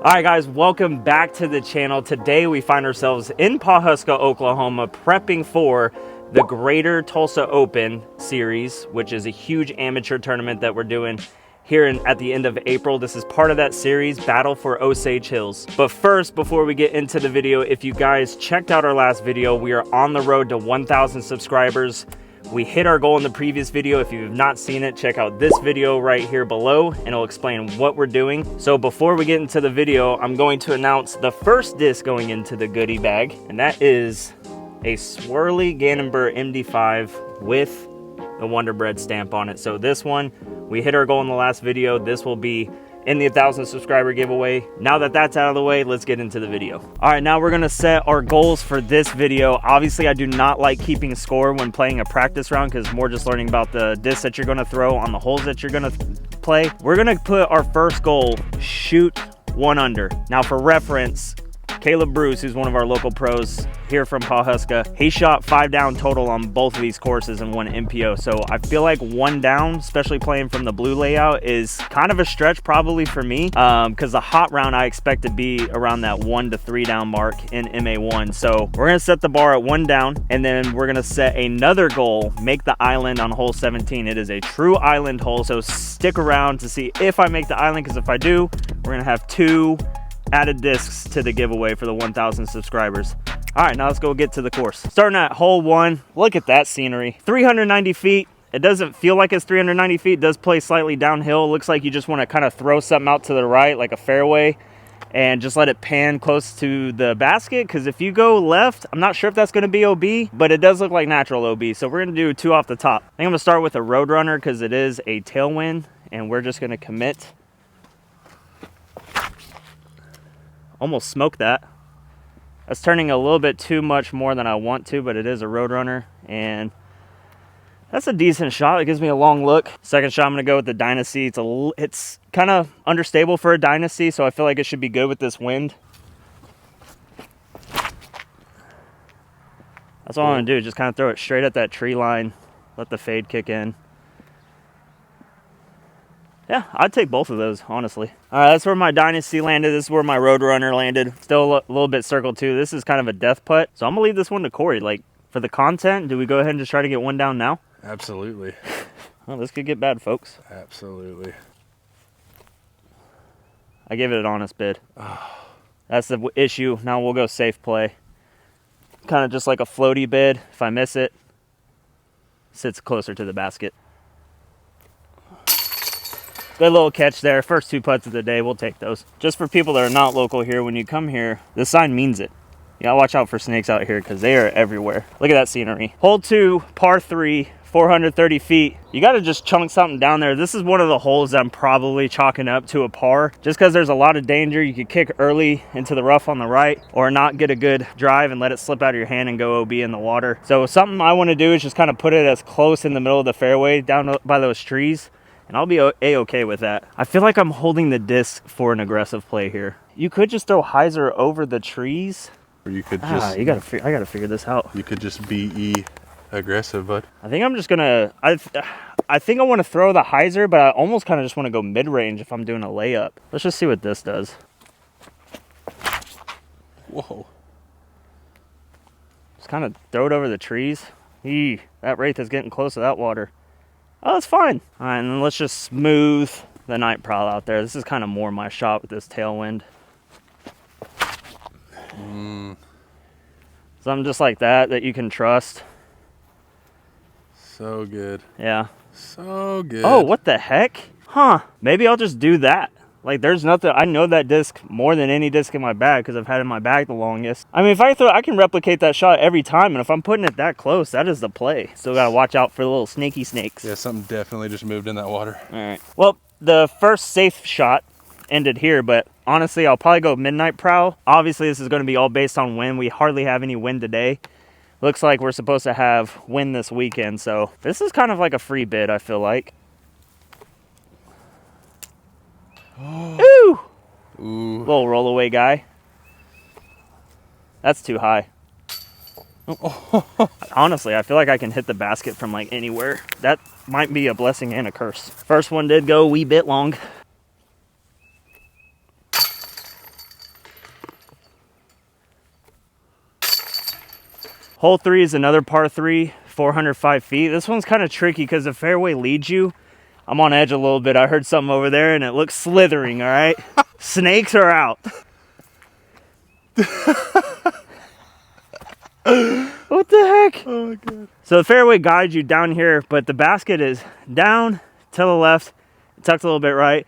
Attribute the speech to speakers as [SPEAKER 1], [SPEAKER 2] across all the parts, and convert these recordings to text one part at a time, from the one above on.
[SPEAKER 1] All right, guys, welcome back to the channel. Today we find ourselves in Pawhuska, Oklahoma, prepping for the Greater Tulsa Open series, which is a huge amateur tournament that we're doing here at the end of April. This is part of that series, Battle for Osage Hills. But first, before we get into the video, if you guys checked out our last video, we are on the road to 1,000 subscribers. We hit our goal in the previous video. If you have not seen it, check out this video right here below and it'll explain what we're doing. So before we get into the video, I'm going to announce the first disc going into the goodie bag, and that is a swirly Gannon-Burr MD5 with the Wonder Bread stamp on it. So this one, we hit our goal in the last video. This will be in the 1,000 subscriber giveaway. Now that that's out of the way, let's get into the video. All right, now we're gonna set our goals for this video. Obviously, I do not like keeping score when playing a practice round because more just learning about the discs that you're gonna throw on the holes that you're gonna play. We're gonna put our first goal, shoot 1 under. Now for reference, Caleb Bruce, who's one of our local pros here from Pawhuska, he shot 5 down total on both of these courses and 1 MPO. So I feel like 1 down, especially playing from the blue layout, is kind of a stretch probably for me, because the hot round I expect to be around that 1 to 3 down mark in MA1. So we're gonna set the bar at 1 down, and then we're gonna set another goal, make the island on hole 17. It is a true island hole, so stick around to see if I make the island, because if I do, we're gonna have 2 added discs to the giveaway for the 1,000 subscribers. All right, now let's go get to the course. Starting at hole 1, look at that scenery. 390 feet. It doesn't feel like it's 390 feet. It does play slightly downhill. It looks like you just want to kind of throw something out to the right, like a fairway, and just let it pan close to the basket. Because if you go left, I'm not sure if that's going to be OB, but it does look like natural OB. So we're going to do 2 off the top. I think I'm going to start with a Roadrunner because it is a tailwind, and we're just going to commit. Almost smoked that. That's turning a little bit too much more than I want to, but it is a Roadrunner, and that's a decent shot. It gives me a long look. Second shot, I'm gonna go with the Dynasty. It's kind of understable for a Dynasty, so I feel like it should be good with this wind. That's all I'm gonna do, just kind of throw it straight at that tree line, let the fade kick in. Yeah, I'd take both of those, honestly. All right, that's where my Dynasty landed. This is where my Roadrunner landed. Still a little bit circled too. This is kind of a death putt. So I'm gonna leave this one to Corey. Like, for the content, do we go ahead and just try to get 1 down now?
[SPEAKER 2] Absolutely.
[SPEAKER 1] Well, this could get bad, folks.
[SPEAKER 2] Absolutely.
[SPEAKER 1] I gave it an honest bid. That's the issue. Now we'll go safe play. Kind of just like a floaty bid. If I miss it, sits closer to the basket. Good little catch there. First 2 putts of the day, we'll take those. Just for people that are not local here, when you come here, this sign means it. You gotta watch out for snakes out here because they are everywhere. Look at that scenery. Hole 2, par 3, 430 feet. You gotta just chunk something down there. This is one of the holes that I'm probably chalking up to a par, just because there's a lot of danger. You could kick early into the rough on the right, or not get a good drive and let it slip out of your hand and go OB in the water. So something I wanna do is just kind of put it as close in the middle of the fairway down by those trees, and I'll be a-okay with that. I feel like I'm holding the disc for an aggressive play here. You could just throw hyzer over the trees.
[SPEAKER 2] Or you could just...
[SPEAKER 1] I gotta figure this out.
[SPEAKER 2] You could just be aggressive, bud.
[SPEAKER 1] I think I'm just gonna... I think I want to throw the hyzer, but I almost kind of just want to go mid-range if I'm doing a layup. Let's just see what this does.
[SPEAKER 2] Whoa.
[SPEAKER 1] Just kind of throw it over the trees. Eee, that wraith is getting close to that water. Oh, that's fine. All right, and then let's just smooth the night prowl out there. This is kind of more my shot with this tailwind. Something just like that you can trust.
[SPEAKER 2] So good.
[SPEAKER 1] Yeah.
[SPEAKER 2] So good.
[SPEAKER 1] Oh, what the heck? Huh. Maybe I'll just do that. Like, there's nothing. I know that disc more than any disc in my bag because I've had it in my bag the longest. I mean, if I throw, I can replicate that shot every time, and if I'm putting it that close, that is the play. Still got to watch out for the little snaky snakes.
[SPEAKER 2] Yeah, something definitely just moved in that water.
[SPEAKER 1] All right. Well, the first safe shot ended here, but honestly, I'll probably go midnight prowl. Obviously, this is going to be all based on wind. We hardly have any wind today. Looks like we're supposed to have wind this weekend, so this is kind of like a free bid, I feel like. Ooh!
[SPEAKER 2] Ooh.
[SPEAKER 1] Little roll-away guy. That's too high. Honestly, I feel like I can hit the basket from like anywhere. That might be a blessing and a curse. First one did go a wee bit long. Hole 3 is another par 3, 405 feet. This one's kind of tricky because the fairway leads you. I'm on edge a little bit. I heard something over there and it looks slithering, all right? Snakes are out. What the heck?
[SPEAKER 2] Oh my God.
[SPEAKER 1] So the fairway guides you down here, but the basket is down to the left, tucked a little bit right.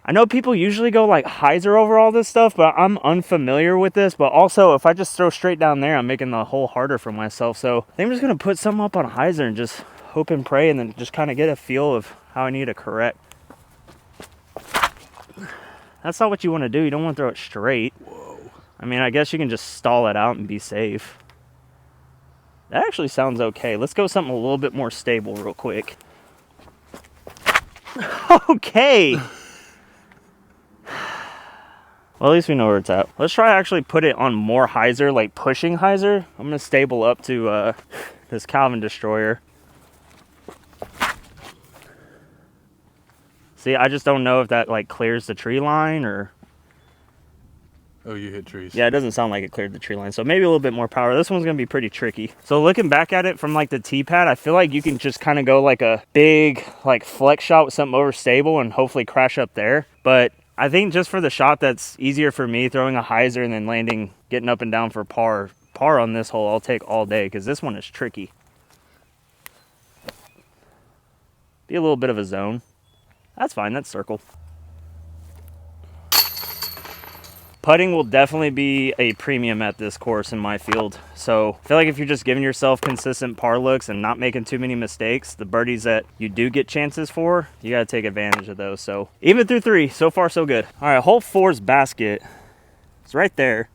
[SPEAKER 1] I know people usually go like hyzer over all this stuff, but I'm unfamiliar with this. But also, if I just throw straight down there, I'm making the hole harder for myself. So I think I'm just gonna put something up on hyzer and just hope and pray, and then just kind of get a feel of how I need to correct. That's not what you want to do. You don't want to throw it straight.
[SPEAKER 2] Whoa.
[SPEAKER 1] I mean, I guess you can just stall it out and be safe. That actually sounds okay. Let's go something a little bit more stable real quick. Okay. Well, at least we know where it's at. Let's try actually put it on more hyzer, like pushing hyzer. I'm gonna stable up to this Calvin Destroyer. See, I just don't know if that like clears the tree line or...
[SPEAKER 2] Oh, you hit trees.
[SPEAKER 1] Yeah, it doesn't sound like it cleared the tree line. So maybe a little bit more power. This one's gonna be pretty tricky. So looking back at it from like the tee pad, I feel like you can just kind of go like a big like flex shot with something overstable and hopefully crash up there. But I think just for the shot that's easier for me, throwing a hyzer and then landing, getting up and down for par on this hole, I'll take all day because this one is tricky. Be a little bit of a zone. That's fine, that's circle. Putting will definitely be a premium at this course in my field. So I feel like if you're just giving yourself consistent par looks and not making too many mistakes, the birdies that you do get chances for, you got to take advantage of those. So even through 3, so far so good. All right, hole 4's basket. It's right there.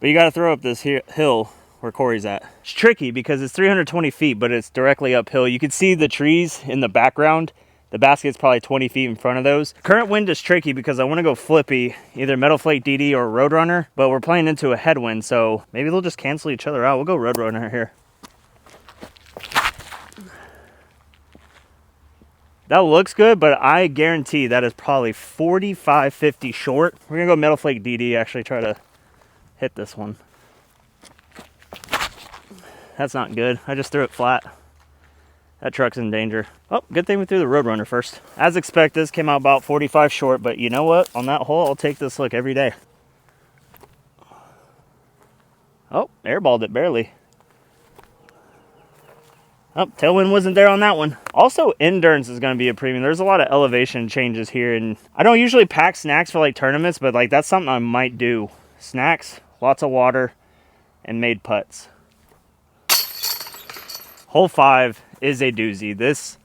[SPEAKER 1] But you got to throw up this hill where Corey's at. It's tricky because it's 320 feet, but it's directly uphill. You can see the trees in the background. The basket's probably 20 feet in front of those. Current wind is tricky because I want to go flippy, either Metal Flake DD or Roadrunner, but we're playing into a headwind, so maybe they'll just cancel each other out. We'll go Roadrunner here. That looks good, but I guarantee that is probably 45, 50 short. We're gonna go Metal Flake DD, actually try to hit this one. That's not good. I just threw it flat. That truck's in danger. Oh, good thing we threw the Roadrunner first. As expected, this came out about 45 short, but you know what? On that hole, I'll take this look every day. Oh, airballed it barely. Oh, tailwind wasn't there on that one. Also, endurance is going to be a premium. There's a lot of elevation changes here, and I don't usually pack snacks for like tournaments, but like that's something I might do. Snacks, lots of water, and made putts. Hole 5 is a doozy. This,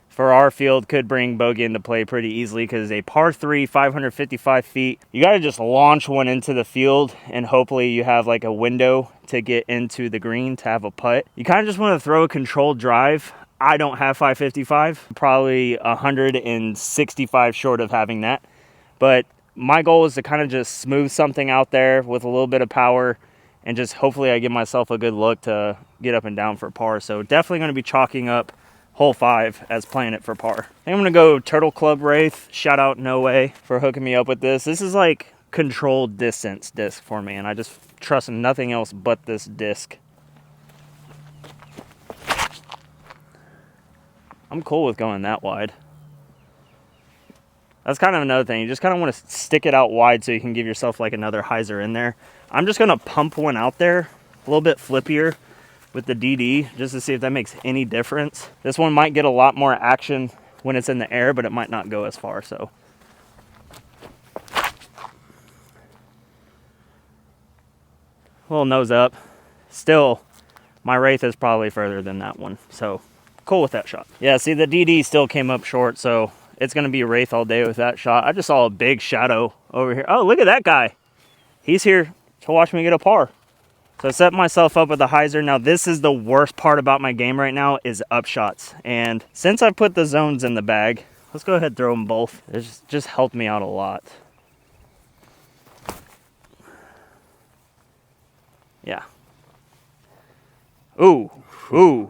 [SPEAKER 1] for our field, could bring bogey into play pretty easily because it's a par 3, 555 feet. You got to just launch one into the field and hopefully you have like a window to get into the green to have a putt. You kind of just want to throw a controlled drive. I don't have 555, probably 165 short of having that. But my goal is to kind of just smooth something out there with a little bit of power and just hopefully I give myself a good look to get up and down for par. So definitely going to be chalking up hole 5 as playing it for par. I think I'm going to go Turtle Club Wraith. Shout out No Way for hooking me up with this. This is like controlled distance disc for me, and I just trust nothing else but this disc. I'm cool with going that wide. That's kind of another thing. You just kind of want to stick it out wide so you can give yourself like another hyzer in there. I'm just going to pump one out there a little bit flippier with the DD just to see if that makes any difference. This one might get a lot more action when it's in the air, but it might not go as far. So a little nose up. Still, my Wraith is probably further than that one. So cool with that shot. Yeah, see the DD still came up short, so it's going to be Wraith all day with that shot. I just saw a big shadow over here. Oh, look at that guy. He's here to watch me get a par. So I set myself up with a hyzer. Now this is the worst part about my game right now is upshots. And since I put the zones in the bag, let's go ahead and throw them both. It's just helped me out a lot. Yeah. Ooh,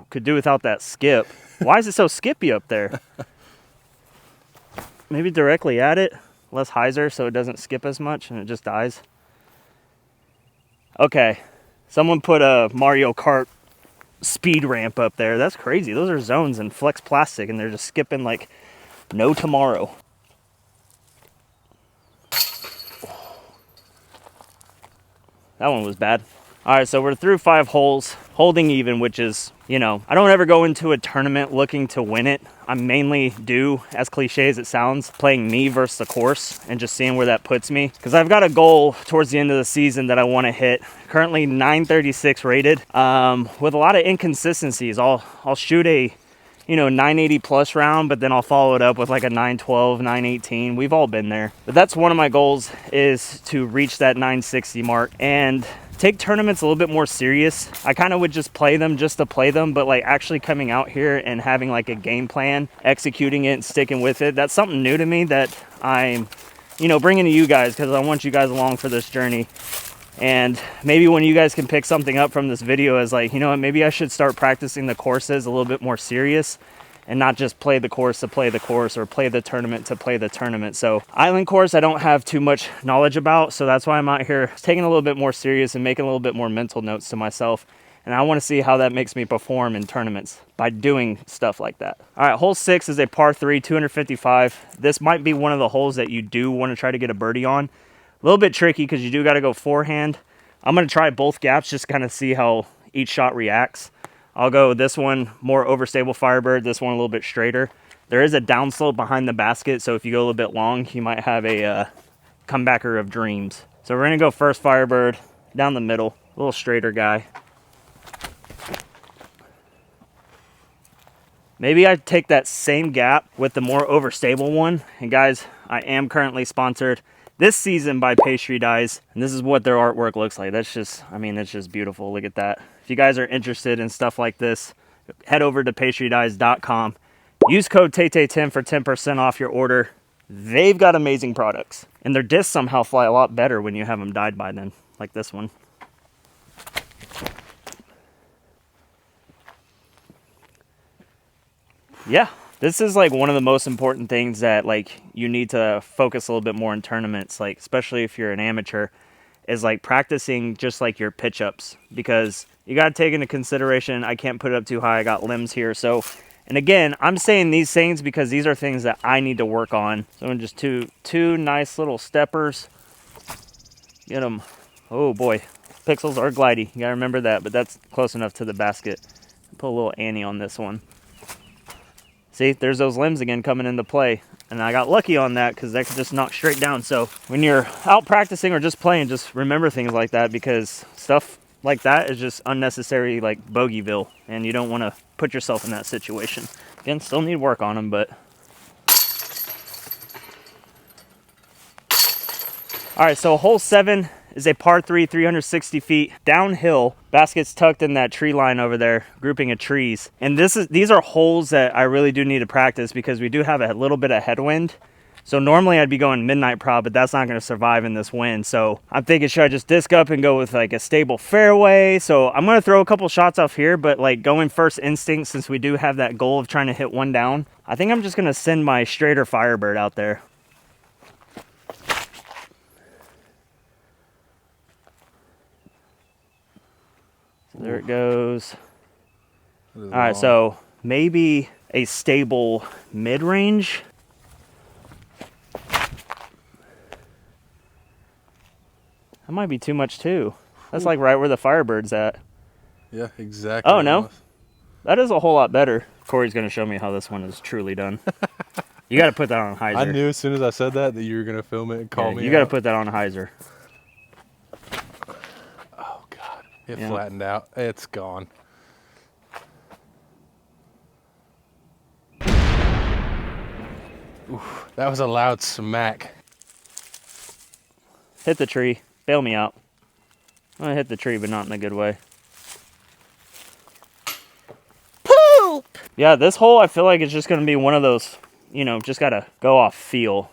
[SPEAKER 1] could do without that skip. Why is it so skippy up there? Maybe directly at it, less hyzer so it doesn't skip as much and it just dies. Okay, Someone put a Mario Kart speed ramp up there. That's crazy. Those are zones and flex plastic, and they're just skipping like no tomorrow. That one was bad. All right, so we're through 5 holes, holding even, which is, you know, I don't ever go into a tournament looking to win it. I mainly do, as cliche as it sounds, playing me versus the course and just seeing where that puts me. Because I've got a goal towards the end of the season that I want to hit. Currently 936 rated, with a lot of inconsistencies. I'll shoot a, you know, 980 plus round, but then I'll follow it up with like a 912, 918. We've all been there. But that's one of my goals, is to reach that 960 mark and take tournaments a little bit more serious. I kind of would just play them just to play them, but like actually coming out here and having like a game plan, executing it and sticking with it, that's something new to me that I'm, you know, bringing to you guys, because I want you guys along for this journey. And maybe when you guys can pick something up from this video as like, you know what, maybe I should start practicing the courses a little bit more serious and not just play the course to play the course, or play the tournament to play the tournament. So island course, I don't have too much knowledge about, so that's why I'm out here taking a little bit more serious and making a little bit more mental notes to myself. And I want to see how that makes me perform in tournaments by doing stuff like that. All right, hole 6 is a par 3, 255. This might be one of the holes that you do want to try to get a birdie on. A little bit tricky because you do got to go forehand. I'm going to try both gaps just to kind of see how each shot reacts. I'll go this one more overstable Firebird, this one a little bit straighter. There is a downslope behind the basket, so if you go a little bit long, you might have a comebacker of dreams. So we're going to go first Firebird down the middle, a little straighter guy. Maybe I take that same gap with the more overstable one. And guys, I am currently sponsored this season by Pastry Dyes, and this is what their artwork looks like. That's just, I mean, it's just beautiful. Look at that. If you guys are interested in stuff like this, head over to pastrydyes.com. Use code TAYTAY10 for 10% off your order. They've got amazing products, and their discs somehow fly a lot better when you have them dyed by then, like this one. Yeah, this is like one of the most important things that like you need to focus a little bit more in tournaments, like especially if you're an amateur, is like practicing just like your pitch ups, because you got to take into consideration, I can't put it up too high, I got limbs here. So, and again, I'm saying these things because these are things that I need to work on. So I'm just two nice little steppers. Get them. Oh boy, pixels are glidey. You got to remember that, but that's close enough to the basket. Put a little Annie on this one. See, there's those limbs again coming into play. And I got lucky on that because that could just knock straight down. So when you're out practicing or just playing, just remember things like that, because stuff like that is just unnecessary, like bogeyville. And you don't want to put yourself in that situation. Again, still need work on them, but... All right, so hole 7 is a par 3, 360 feet downhill. Basket's tucked in that tree line over there, grouping of trees. And these are holes that I really do need to practice, because we do have a little bit of headwind. So normally I'd be going midnight prop, but that's not going to survive in this wind. So I'm thinking, should I just disc up and go with like a stable fairway? So I'm going to throw a couple shots off here, but like going first instinct, since we do have that goal of trying to hit one down, I think I'm just going to send my straighter Firebird out there. There it goes. All right, so maybe a stable mid-range. That might be too much too. That's like right where the Firebird's at.
[SPEAKER 2] Yeah, exactly.
[SPEAKER 1] Oh, no. That is a whole lot better. Corey's going to show me how this one is truly done. You got to put that on a hyzer.
[SPEAKER 2] I knew as soon as I said that you were going to film it and call me.
[SPEAKER 1] You got to put that on a hyzer.
[SPEAKER 2] It flattened out. It's gone. Oof, that was a loud smack.
[SPEAKER 1] Hit the tree. Bail me out. I'm going to hit the tree, but not in a good way. Poop! Yeah, this hole I feel like it's just going to be one of those, you know, just got to go off feel.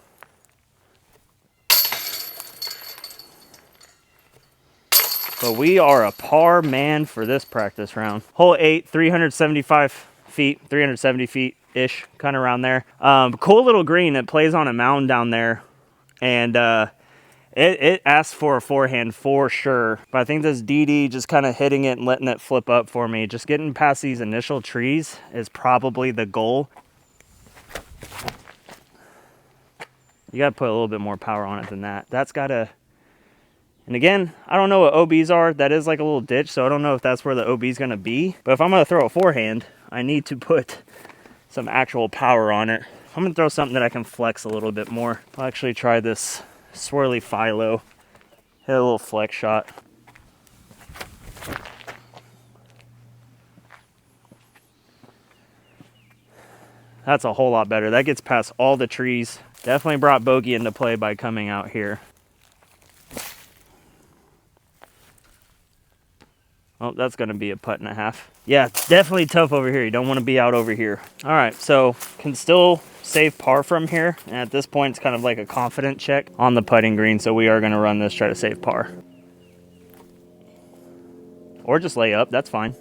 [SPEAKER 1] But we are a par man for this practice round. Hole 8, 375 feet, 370 feet-ish, kind of around there. Cool little green. It plays on a mound down there. And It asked for a forehand for sure, but I think this DD just kind of hitting it and letting it flip up for me, just getting past these initial trees is probably the goal. You got to put a little bit more power on it than that. That's got to, and again, I don't know what OBs are. That is like a little ditch, so I don't know if that's where the OB is going to be. But if I'm going to throw a forehand, I need to put some actual power on it. I'm going to throw something that I can flex a little bit more. I'll actually try this swirly philo. Hit a little flex shot. That's a whole lot better. That gets past all the trees. Definitely brought bogey into play by coming out here. Oh, that's going to be a putt and a half. Yeah, it's definitely tough over here. You don't want to be out over here. All right, so can still save par from here. And at this point, it's kind of like a confident check on the putting green. So we are going to run this, try to save par. Or just lay up. That's fine.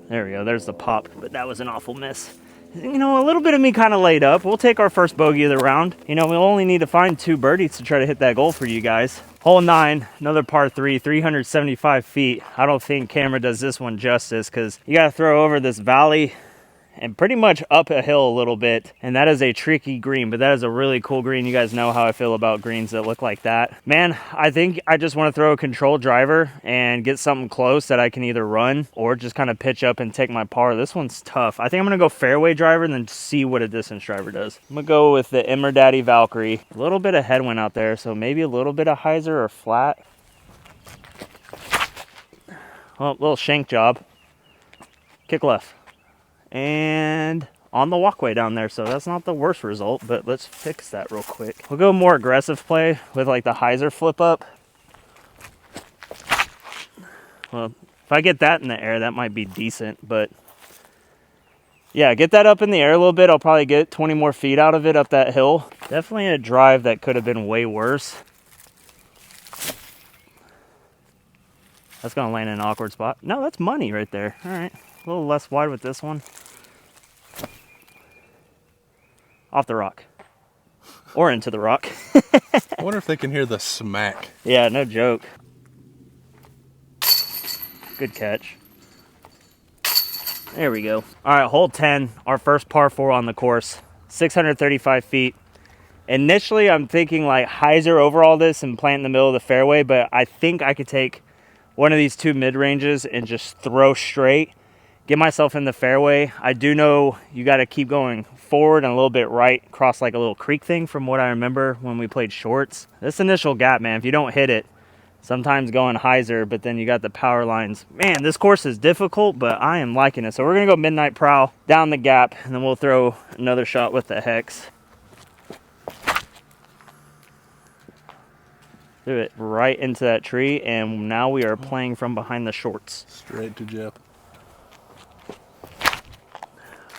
[SPEAKER 1] There we go. There's the pop. But that was an awful miss. You know, a little bit of me kind of laid up. We'll take our first bogey of the round. You know, we'll only need to find 2 birdies to try to hit that goal for you guys. Hole 9, another par 3, 375 feet. I don't think camera does this one justice because you got to throw over this valley and pretty much up a hill a little bit. And that is a tricky green, but that is a really cool green. You guys know how I feel about greens that look like that. Man, I think I just want to throw a control driver and get something close that I can either run or just kind of pitch up and take my par. This one's tough. I think I'm going to go fairway driver and then see what a distance driver does. I'm going to go with the Emmer Daddy Valkyrie. A little bit of headwind out there, so maybe a little bit of hyzer or flat. Well, little shank job. Kick left. And on the walkway down there, so that's not the worst result, but let's fix that real quick. We'll go more aggressive play with like the hyzer flip up. Well, if I get that in the air, that might be decent, but yeah, get that up in the air a little bit. I'll probably get 20 more feet out of it up that hill. Definitely a drive that could have been way worse. That's gonna land in an awkward spot. No, that's money right there. All right, a little less wide with this one. Off the rock. Or into the rock.
[SPEAKER 2] I wonder if they can hear the smack.
[SPEAKER 1] Yeah, no joke. Good catch. There we go. All right, hole 10, our first par 4 on the course. 635 feet. Initially, I'm thinking like hyzer over all this and plant in the middle of the fairway, but I think I could take one of these 2 mid-ranges and just throw straight. Get myself in the fairway. I do know you got to keep going forward and a little bit right, cross like a little creek thing from what I remember when we played shorts. This initial gap, man, if you don't hit it, sometimes going hyzer, but then you got the power lines. Man, this course is difficult, but I am liking it. So we're going to go midnight prowl down the gap, and then we'll throw another shot with the hex. Do it right into that tree, and now we are playing from behind the shorts.
[SPEAKER 2] Straight to Jeff.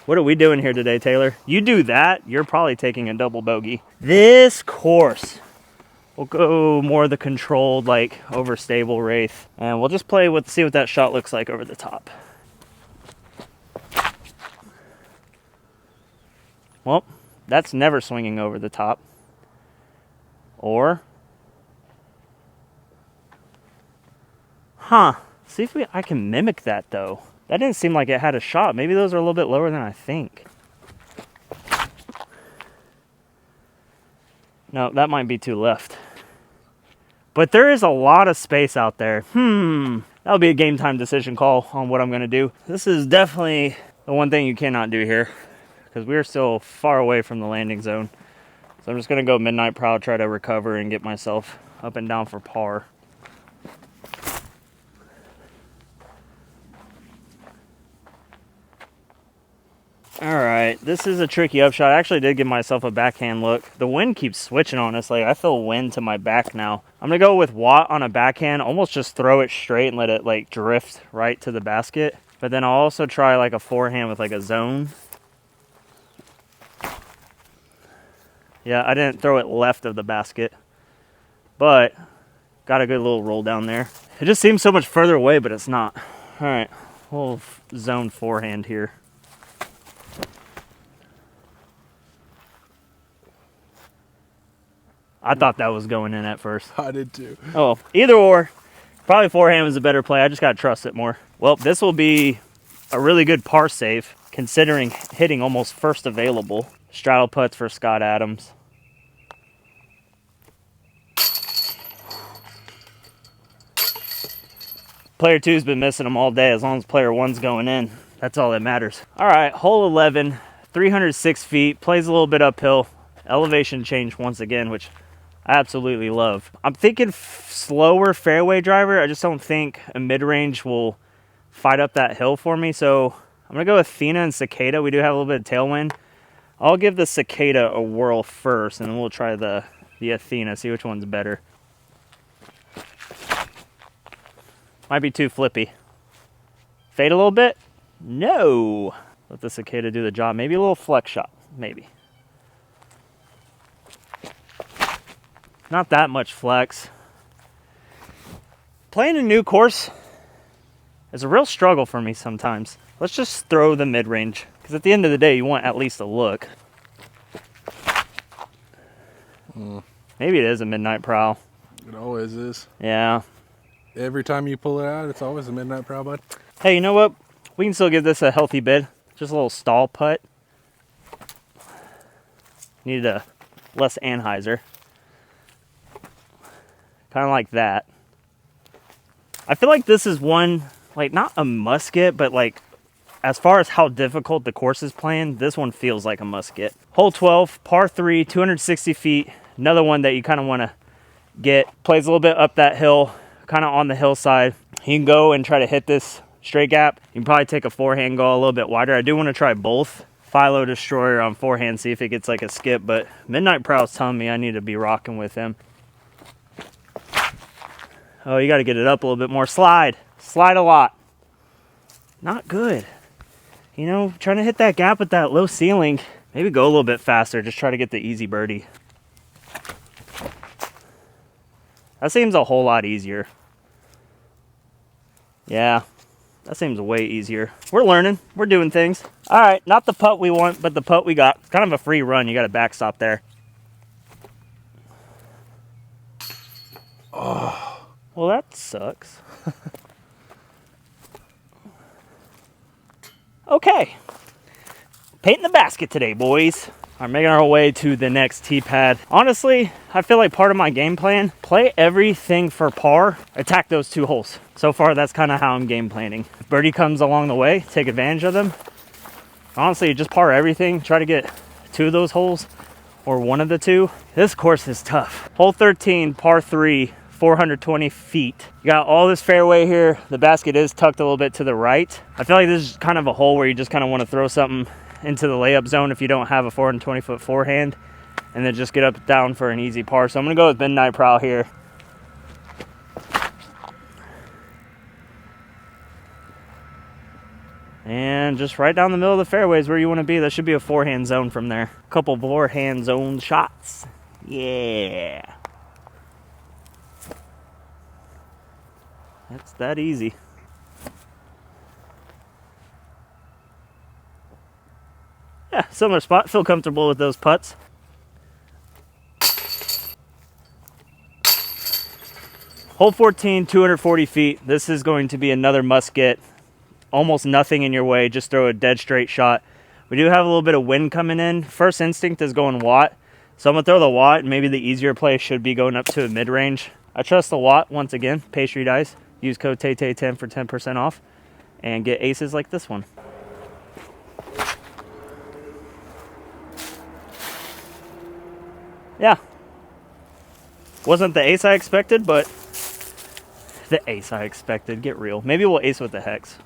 [SPEAKER 1] What are we doing here today, Taylor? You do that, you're probably taking a double bogey. This course, we'll go more of the controlled, like overstable wraith, and we'll just play with, see what that shot looks like over the top. Well, that's never swinging over the top. Or, see if I can mimic that though. That didn't seem like it had a shot. Maybe those are a little bit lower than I think. No, that might be too left. But there is a lot of space out there. That'll be a game time decision call on what I'm going to do. This is definitely the one thing you cannot do here, because we are still far away from the landing zone. So I'm just going to go midnight prowl, try to recover and get myself up and down for par. All right, this is a tricky upshot. I actually did give myself a backhand look. The wind keeps switching on us. Like, I feel wind to my back now. I'm gonna go with Watt on a backhand, almost just throw it straight and let it like drift right to the basket. But then I'll also try like a forehand with like a zone. Yeah, I didn't throw it left of the basket, but got a good little roll down there. It just seems so much further away, but it's not. All right, we'll zone forehand here. I thought that was going in at first.
[SPEAKER 2] I did too.
[SPEAKER 1] Oh, either or. Probably forehand was a better play. I just got to trust it more. Well, this will be a really good par save, considering hitting almost first available. Straddle putts for Scott Adams. Player 2's been missing them all day. As long as player 1's going in, that's all that matters. All right, hole 11, 306 feet, plays a little bit uphill. Elevation change once again, which I absolutely love. I'm thinking slower fairway driver. I just don't think a mid-range will fight up that hill for me. So I'm gonna go with Athena and Cicada. We do have a little bit of tailwind. I'll give the Cicada a whirl first, and then we'll try the Athena, see which one's better. Might be too flippy. Fade a little bit? No. Let the Cicada do the job. Maybe a little flex shot, maybe. Not that much flex. Playing a new course is a real struggle for me sometimes. Let's just throw the mid-range, because at the end of the day, you want at least a look. Maybe it is a midnight prowl.
[SPEAKER 2] It always is.
[SPEAKER 1] Yeah.
[SPEAKER 2] Every time you pull it out, it's always a midnight prowl, bud.
[SPEAKER 1] Hey, you know what? We can still give this a healthy bid. Just a little stall putt. Needed a less Anheuser. Kind of like that. I feel like this is one, like, not a must get, but like, as far as how difficult the course is playing, this one feels like a must get. Hole 12, par 3, 260 feet. Another one that you kind of want to get. Plays a little bit up that hill, kind of on the hillside. You can go and try to hit this straight gap. You can probably take a forehand, go a little bit wider. I do want to try both. Philo Destroyer on forehand, see if it gets like a skip, but Midnight Prowl's telling me I need to be rocking with him. Oh, you got to get it up a little bit more. Slide. Slide a lot. Not good. You know, trying to hit that gap with that low ceiling. Maybe go a little bit faster. Just try to get the easy birdie. That seems a whole lot easier. Yeah, that seems way easier. We're learning. We're doing things. All right, not the putt we want, but the putt we got. It's kind of a free run. You got a backstop there.
[SPEAKER 2] Oh.
[SPEAKER 1] Well, that sucks. Okay. Painting the basket today, boys. All right, making our way to the next tee pad. Honestly, I feel like part of my game plan, play everything for par, attack those two holes. So far, that's kind of how I'm game planning. If birdie comes along the way, take advantage of them. Honestly, just par everything. Try to get two of those holes or one of the two. This course is tough. Hole 13, par 3, 420 feet. You got all this fairway here. The basket is tucked a little bit to the right. I feel like this is kind of a hole where you just kind of want to throw something into the layup zone if you don't have a 420-foot forehand, and then just get up down for an easy par. So I'm gonna go with Midnight Prowl here. And just right down the middle of the fairway is where you want to be. That should be a forehand zone from there. A couple forehand zone shots. Yeah. That's that easy. Yeah, similar spot. Feel comfortable with those putts. Hole 14, 240 feet. This is going to be another must get. Almost nothing in your way. Just throw a dead straight shot. We do have a little bit of wind coming in. First instinct is going Watt. So I'm going to throw the Watt. Maybe the easier play should be going up to a mid-range. I trust the Watt once again. Pastry Dice. Use code TAY10 for 10% off. And get aces like this one. Yeah. Wasn't the ace I expected, but the ace I expected. Get real. Maybe we'll ace with the hex.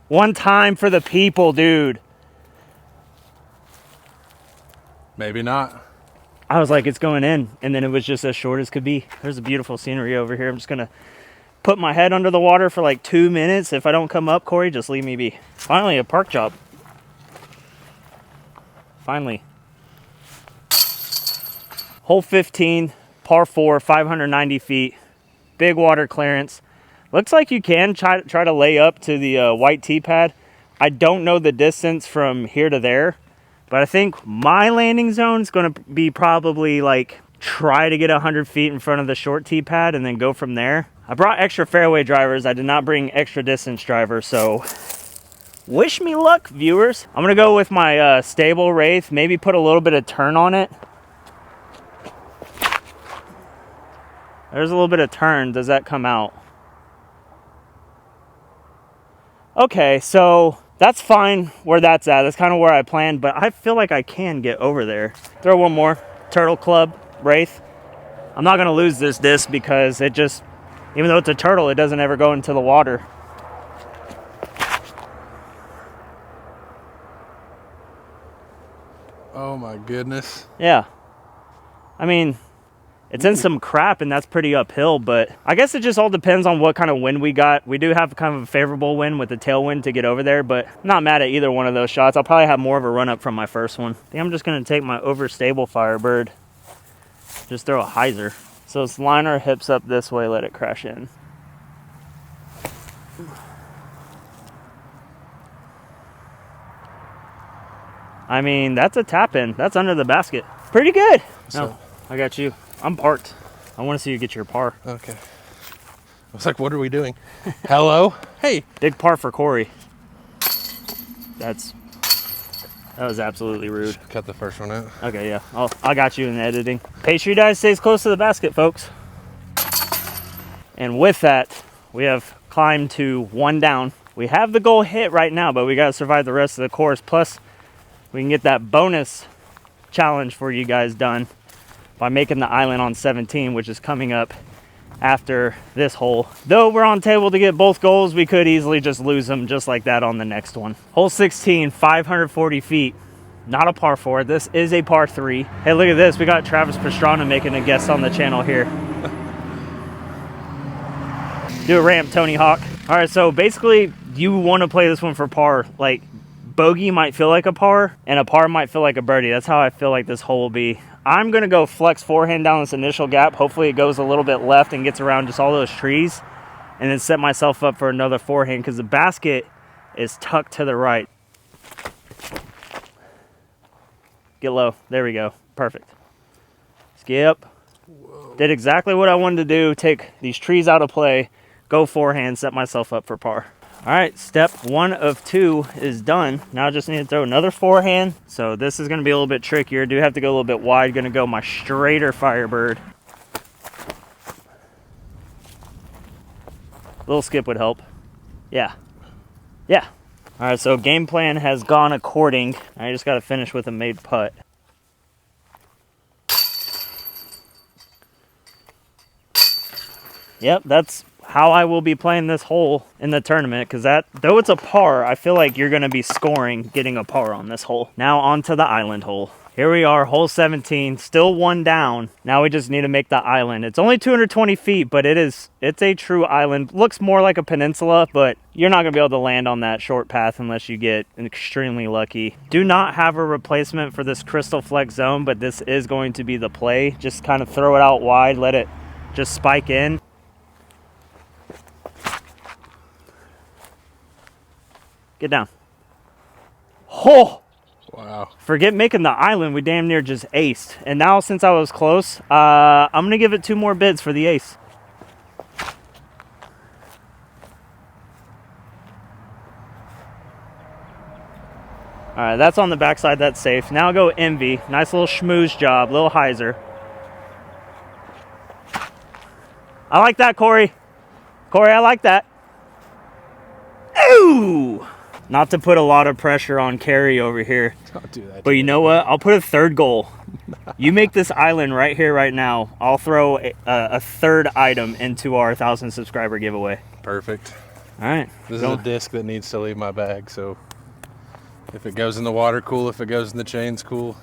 [SPEAKER 1] One time for the people, dude.
[SPEAKER 2] Maybe not.
[SPEAKER 1] I was like, it's going in. And then it was just as short as could be. There's a beautiful scenery over here. I'm just going to put my head under the water for like 2 minutes. If I don't come up, Corey, just leave me be. Finally, a park job. Finally. Hole 15, par 4, 590 feet. Big water clearance. Looks like you can try to lay up to the white tee pad. I don't know the distance from here to there, But I think my landing zone is going to be probably like try to get 100 feet in front of the short tee pad and then go from there. I brought extra fairway drivers. I did not bring extra distance drivers, so wish me luck, viewers. I'm going to go with my stable Wraith, maybe put a little bit of turn on it. There's a little bit of turn. Does that come out? Okay, so that's fine where that's at. That's kind of where I planned, but I feel like I can get over there. Throw one more. Turtle Club, Wraith. I'm not going to lose this disc because it just, even though it's a turtle, it doesn't ever go into the water.
[SPEAKER 2] Oh my goodness.
[SPEAKER 1] Yeah. I mean, it's in some crap and that's pretty uphill, but I guess it just all depends on what kind of wind we got. We do have kind of a favorable wind with the tailwind to get over there, but I'm not mad at either one of those shots. I'll probably have more of a run up from my first one. I think I'm just going to take my overstable Firebird. Just throw a hyzer. So let's line our hips up this way, let it crash in. I mean, that's a tap in. That's under the basket. Pretty good. No, I got you. I'm parked. I want to see you get your par.
[SPEAKER 2] Okay. I was like, what are we doing? Hello? Hey.
[SPEAKER 1] Big par for Corey. That was absolutely rude.
[SPEAKER 2] Cut the first one out.
[SPEAKER 1] Okay, yeah. I got you in the editing. Make sure you guys stays close to the basket, folks. And with that, we have climbed to 1 down. We have the goal hit right now, but we got to survive the rest of the course. Plus, we can get that bonus challenge for you guys done by making the island on 17, which is coming up after this hole. Though we're on table to get both goals, we could easily just lose them just like that on the next one. Hole 16, 540 feet. Not a par 4. This is a par 3. Hey, look at this. We got Travis Pastrana making a guest on the channel here. Do a ramp, Tony Hawk. All right, so basically you want to play this one for par. Like, bogey might feel like a par, and a par might feel like a birdie. That's how I feel like this hole will be. I'm going to go flex forehand down this initial gap. Hopefully it goes a little bit left and gets around just all those trees, and then set myself up for another forehand because the basket is tucked to the right. Get low. There we go. Perfect. Skip. Whoa. Did exactly what I wanted to do. Take these trees out of play, go forehand, set myself up for par. All right, step 1 of 2 is done. Now I just need to throw another forehand. So this is going to be a little bit trickier. Do have to go a little bit wide. Going to go my straighter Firebird. A little skip would help. Yeah. Yeah. All right, so game plan has gone according. I just got to finish with a made putt. Yep, that's how I will be playing this hole in the tournament, because that, though it's a par, I feel like you're going to be scoring getting a par on this hole. Now on to the island hole. Here we are, hole 17, still 1 down. Now we just need to make the island. It's only 220 feet, but it's a true island. Looks more like a peninsula, but you're not going to be able to land on that short path unless you get extremely lucky. Do not have a replacement for this Crystal Flex zone, but this is going to be the play. Just kind of throw it out wide, let it just spike in. Get down. Oh!
[SPEAKER 2] Wow.
[SPEAKER 1] Forget making the island. We damn near just aced. And now since I was close, I'm going to give it 2 more bids for the ace. All right, that's on the backside. That's safe. Now I'll go Envy. Nice little schmooze job. Little hyzer. I like that, Corey. Corey, I like that. Ooh! Not to put a lot of pressure on Carrie over here.
[SPEAKER 2] Don't do that.
[SPEAKER 1] But you know what? I'll put a 3rd goal. You make this island right here, right now. I'll throw a 3rd item into our 1,000 subscriber giveaway.
[SPEAKER 2] Perfect.
[SPEAKER 1] All right.
[SPEAKER 2] This is a disc that needs to leave my bag, so if it goes in the water, cool. If it goes in the chains, cool.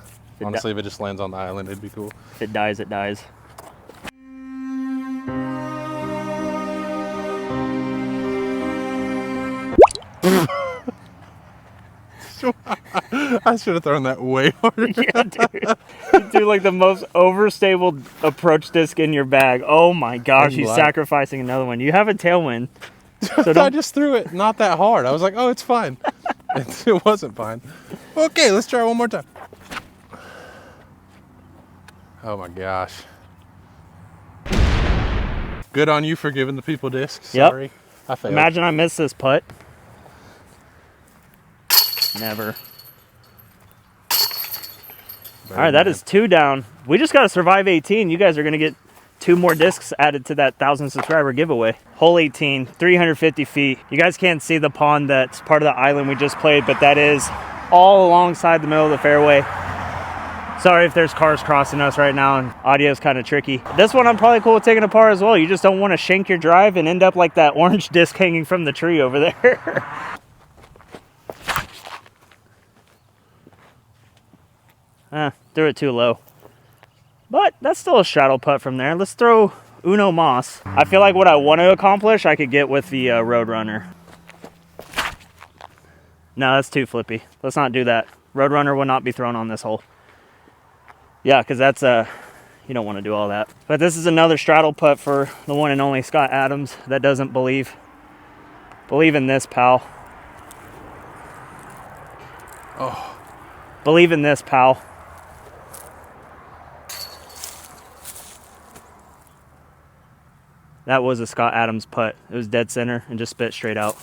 [SPEAKER 2] Honestly, if it just lands on the island, it'd be cool.
[SPEAKER 1] If it dies, it dies.
[SPEAKER 2] I should have thrown that way harder.
[SPEAKER 1] Yeah, dude. You do like the most overstable approach disc in your bag. Oh my gosh, he's sacrificing another one. You have a tailwind. So
[SPEAKER 2] I just threw it not that hard. I was like, oh, it's fine. It wasn't fine. Okay, let's try one more time. Oh my gosh. Good on you for giving the people discs.
[SPEAKER 1] Yep.
[SPEAKER 2] Sorry, I failed.
[SPEAKER 1] Imagine I missed this putt. Never. All right, that is 2 down. We just got to survive 18. You guys are going to get 2 more discs added to that 1,000 subscriber giveaway. Hole 18, 350 feet. You guys can't see the pond that's part of the island we just played, but that is all alongside the middle of the fairway. Sorry if there's cars crossing us right now and audio's kind of tricky. This one I'm probably cool with taking apart as well. You just don't want to shank your drive and end up like that orange disc hanging from the tree over there. Threw it too low. But that's still a straddle putt from there. Let's throw Uno Moss. I feel like what I want to accomplish, I could get with the Roadrunner. No, that's too flippy. Let's not do that. Roadrunner will not be thrown on this hole. Yeah, because that's you don't want to do all that. But this is another straddle putt for the one and only Scott Adams that doesn't believe. Believe in this, pal.
[SPEAKER 2] Oh.
[SPEAKER 1] Believe in this, pal. That was a Scott Adams putt. It was dead center and just spit straight out.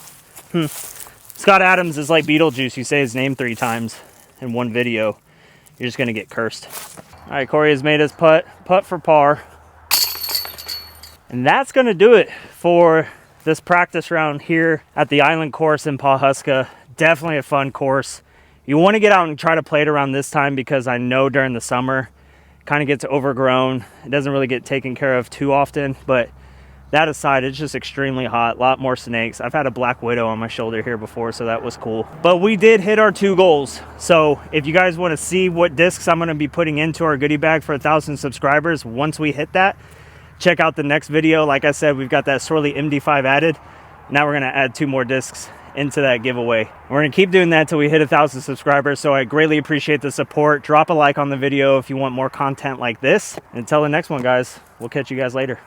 [SPEAKER 1] Scott Adams is like Beetlejuice. You say his name 3 times in one video, you're just going to get cursed. All right, Corey has made his putt for par. And that's going to do it for this practice round here at the Island Course in Pawhuska. Definitely a fun course. You want to get out and try to play it around this time because I know during the summer it kind of gets overgrown. It doesn't really get taken care of too often, but that aside, it's just extremely hot, a lot more snakes. I've had a black widow on my shoulder here before, so that was cool. But we did hit our 2 goals. So if you guys want to see what discs I'm going to be putting into our goodie bag for 1,000 subscribers once we hit that, check out the next video. Like I said, we've got that Swirly MD5 added. Now we're going to add 2 more discs into that giveaway. We're going to keep doing that until we hit 1,000 subscribers, so I greatly appreciate the support. Drop a like on the video if you want more content like this. Until the next one, guys, we'll catch you guys later.